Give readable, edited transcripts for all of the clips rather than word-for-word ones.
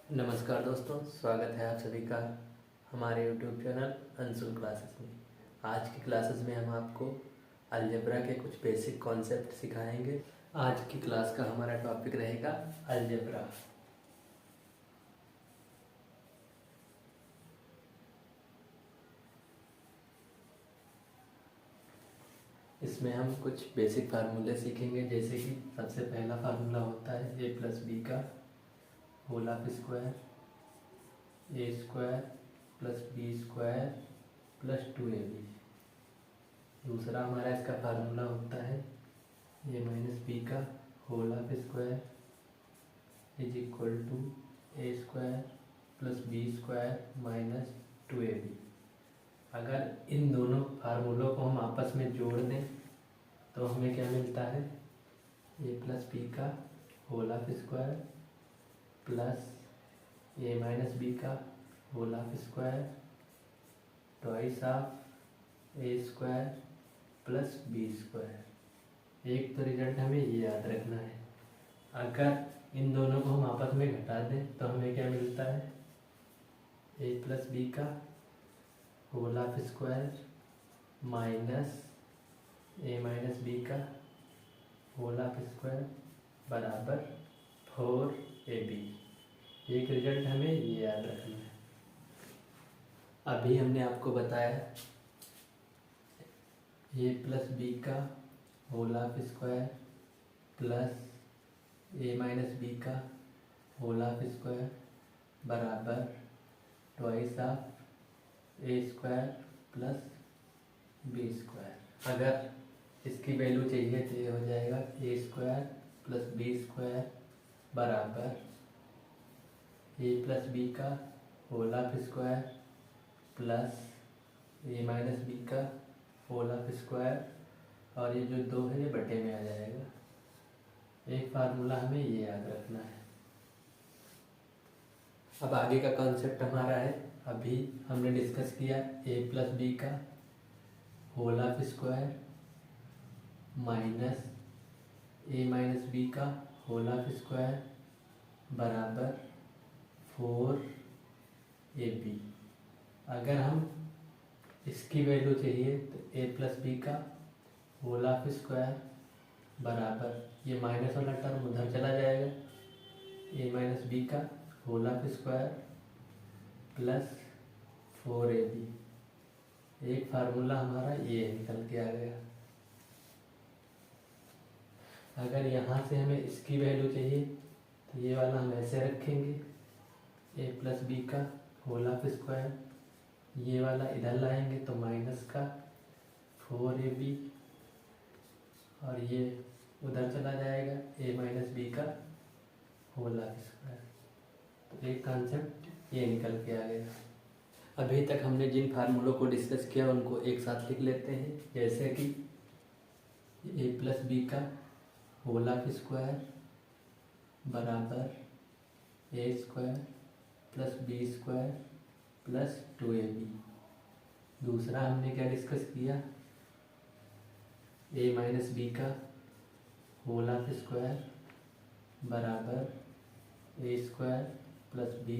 नमस्कार दोस्तों, स्वागत है आप सभी का हमारे YouTube चैनल अंशुल क्लासेस में। आज की क्लासेस में हम आपको अलजेब्रा के कुछ बेसिक कॉन्सेप्ट सिखाएंगे। आज की क्लास का हमारा टॉपिक रहेगा अलजेब्रा। इसमें हम कुछ बेसिक फार्मूले सीखेंगे, जैसे कि सबसे पहला फार्मूला होता है a+b का whole of square a² + b² + 2ab। दूसरा हमारा इसका फार्मूला होता है a-b का whole of square is equal to a² + b² - 2ab। अगर इन दोनों फार्मूलों को हम आपस में जोड़ दें तो हमें क्या मिलता है, a+b का होल ऑफ स्क्वायर प्लस a-b का whole of square twice of a² + b²। एक तो रिजल्ट हमें ये याद रखना है। अगर इन दोनों को हम आपस में घटा दें तो हमें क्या मिलता है, a+b का whole of square minus a-b का होल ऑफ स्क्वायर बराबर 4ab। एक रिजल्ट हमें ये याद रखना है। अभी हमने आपको बताया a+b का होल ऑफ स्क्वायर प्लस a-b का होल ऑफ स्क्वायर बराबर ट्वाइस ऑफ a² + b²। अगर इसकी वैल्यू चाहिए तो ये हो जाएगा a² + b² बराबर a+b का होल ऑफ स्क्वायर प्लस a-b का होल ऑफ स्क्वायर, और ये जो 2 है ये बटे में आ जाएगा। एक फार्मूला हमें ये याद रखना है। अब आगे का कॉन्सेप्ट हमारा है, अभी हमने डिस्कस किया a+b का whole of square minus a-b का होल ऑफ स्क्वायर बराबर 4ab। अगर हम इसकी वैल्यू चाहिए तो a+b का होल ऑफ स्क्वायर बराबर, ये माइनस वाला टर्म उधर चला जाएगा, a-b का whole of square plus 4ab। एक फार्मूला हमारा ये निकल के आ गया। अगर यहाँ से हमें इसकी वैल्यू चाहिए तो ये वाला हम ऐसे रखेंगे, a+b का होल ऑफ स्क्वायर, ये वाला इधर लाएंगे तो माइनस का 4ab, और ये उधर चला जाएगा a-b का होल ऑफ स्क्वायर। तो एक कॉन्सेप्ट ये निकल के आ गया। अभी तक हमने जिन फार्मूलों को डिस्कस किया उनको एक साथ लिख लेते हैं, जैसे कि a+b का होल ऑफ स्क्वायर बराबर a² + b² + 2ab। दूसरा हमने क्या डिस्कस किया, a-b का होल ऑफ स्क्वायर बराबर a² + b²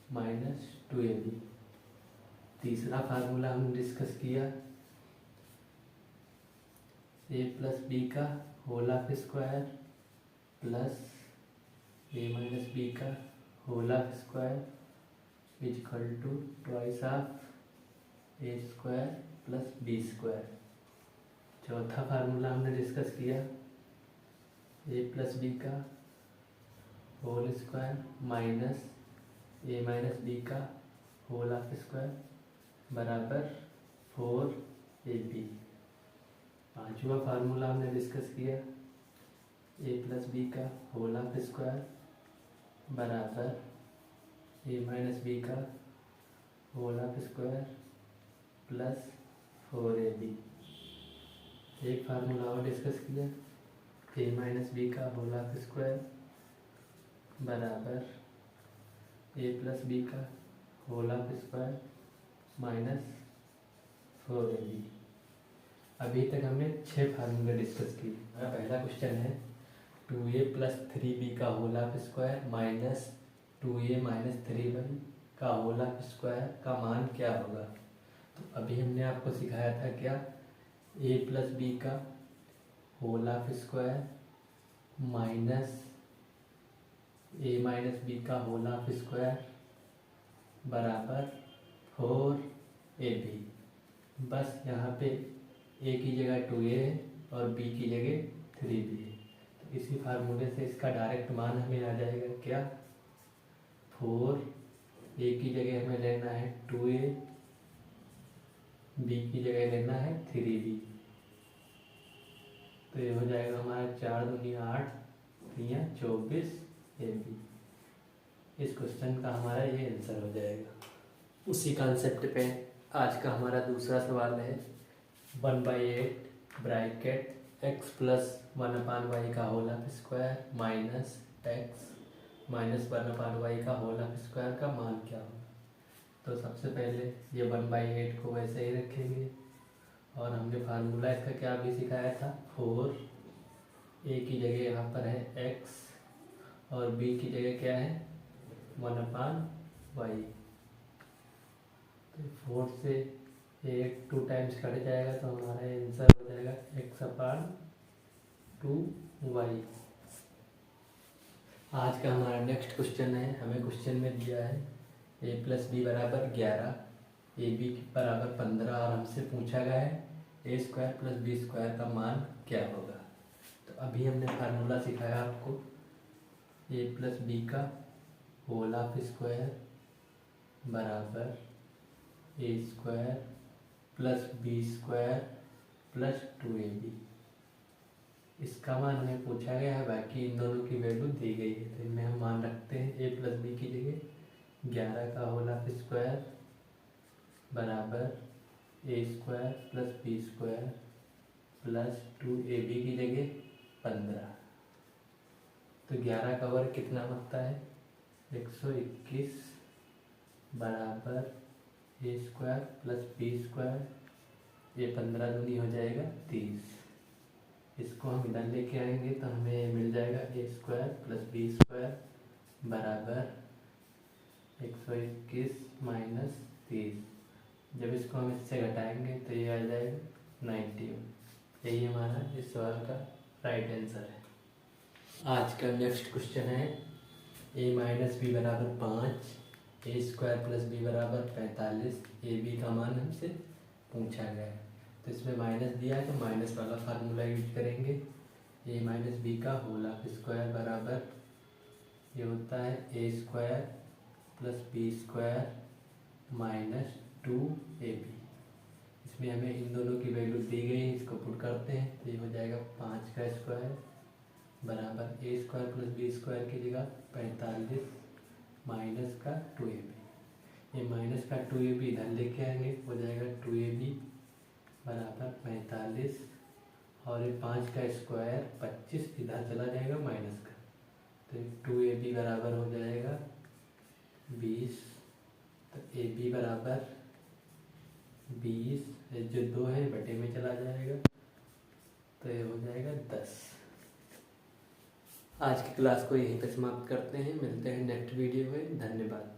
- 2ab। तीसरा फार्मूला हमने डिस्कस किया a+b का होल ऑफ स्क्वायर प्लस a-b का whole of square is equal to twice of a² + b²। चौथा फार्मूला हमने डिस्कस किया a+b का होल स्क्वायर माइनस a-b का होल ऑफ स्क्वायर बराबर 4ab। पांचवा फार्मूला हमने डिस्कस किया a+b का होल ऑफ स्क्वायर बराबर a-b का whole of square plus 4ab। एक फार्मूला और डिस्कस किया a-b का होल ऑफ स्क्वायर बराबर a+b का whole of square minus 4ab। अभी तक हमने 6 फार्मूले डिस्कस किए। हमारा पहला क्वेश्चन है 2a + 3b का whole of square minus 2a minus 3y का होल ऑफ स्क्वायर का मान क्या होगा। तो अभी हमने आपको सिखाया था क्या, a प्लस बी का whole of square minus a minus B का होल ऑफ स्क्वायर बराबर 4ab। बस यहाँ पे a की जगह 2a है और b की जगह 3b है। तो इसी फार्मूले से इसका डायरेक्ट मान हमें आ जाएगा क्या, 4, a की जगह हमें लेना है 2a, b की जगह लेना है 3b। तो ये हो जाएगा हमारा 4 दूनी 8, 3 24 ab। इस क्वेश्चन का हमारा ये आंसर हो जाएगा। उसी कॉन्सेप्ट पे आज का हमारा दूसरा सवाल है 1/8 ब्रैकेट x प्लस 1/y का whole of square minus x minus 1/y का होल ऑफ स्क्वायर का मान क्या होगा। तो सबसे पहले ये 1/8 को वैसे ही रखेंगे और हमने फार्मूला इसका क्या भी सिखाया था, 4, a की जगह यहाँ पर है x और b की जगह क्या है 1/y। तो 4 से 8 2 टाइम्स कट जाएगा तो हमारा आंसर हो जाएगा x/2y। आज का हमारा नेक्स्ट क्वेश्चन है, हमें क्वेश्चन में दिया है a प्लस बी बराबर 11, ए बी बराबर 15 और हमसे पूछा गया है a square plus B square का मान क्या होगा। तो अभी हमने फार्मूला सिखाया आपको, a प्लस बी का होल ऑफ स्क्वायर बराबर a square plus B square plus 2ab। इसका मान हमें पूछा गया है, बाकी इन दोनों की वैल्यू दी गई है। तो इनमें हम मान रखते हैं a प्लस बी की जगह 11 का होल ऑफ स्क्वायर बराबर a square plus B square plus 2ab की जगह 15। तो 11 का वर्ग कितना होता है 121 बराबर a square plus B square, ये 15 दूनी हो जाएगा 30। इसको हम इधर लेके आएंगे तो हमें मिल जाएगा a square plus B square बराबर 121 माइनस 30। जब इसको हम इससे घटाएंगे तो ये आ जाएगा 91। यही हमारा इस सवाल का राइट आंसर है। आज का नेक्स्ट क्वेश्चन है a माइनस बी बराबर 5, ए स्क्वायर प्लस बी बराबर 45, ए बी का मान हमसे पूछा गया है। तो इसमें माइनस दिया है तो माइनस वाला फार्मूला यूज करेंगे। ए माइनस बी का होल ऑफ स्क्वायर बराबर ये होता है A square plus B square minus 2ab। इसमें हमें इन दोनों की वैल्यू दी गई है, इसको पुट करते हैं तो ये हो जाएगा 5 का स्क्वायर बराबर ए स्क्वायर प्लस बी स्क्वायर की जगह 45 माइनस का 2ab। ये माइनस का 2ab इधर लेके आएंगे, हो जाएगा 2ab बराबर 45 और ये 5 का स्क्वायर 25 इधर चला जाएगा माइनस का, तो 2ab बराबर हो जाएगा 20। तो ab बराबर 20, जो 2 है बटे में चला जाएगा तो ये हो जाएगा 10। आज की क्लास को यहीं पर समाप्त करते हैं, मिलते हैं नेक्स्ट वीडियो में। धन्यवाद।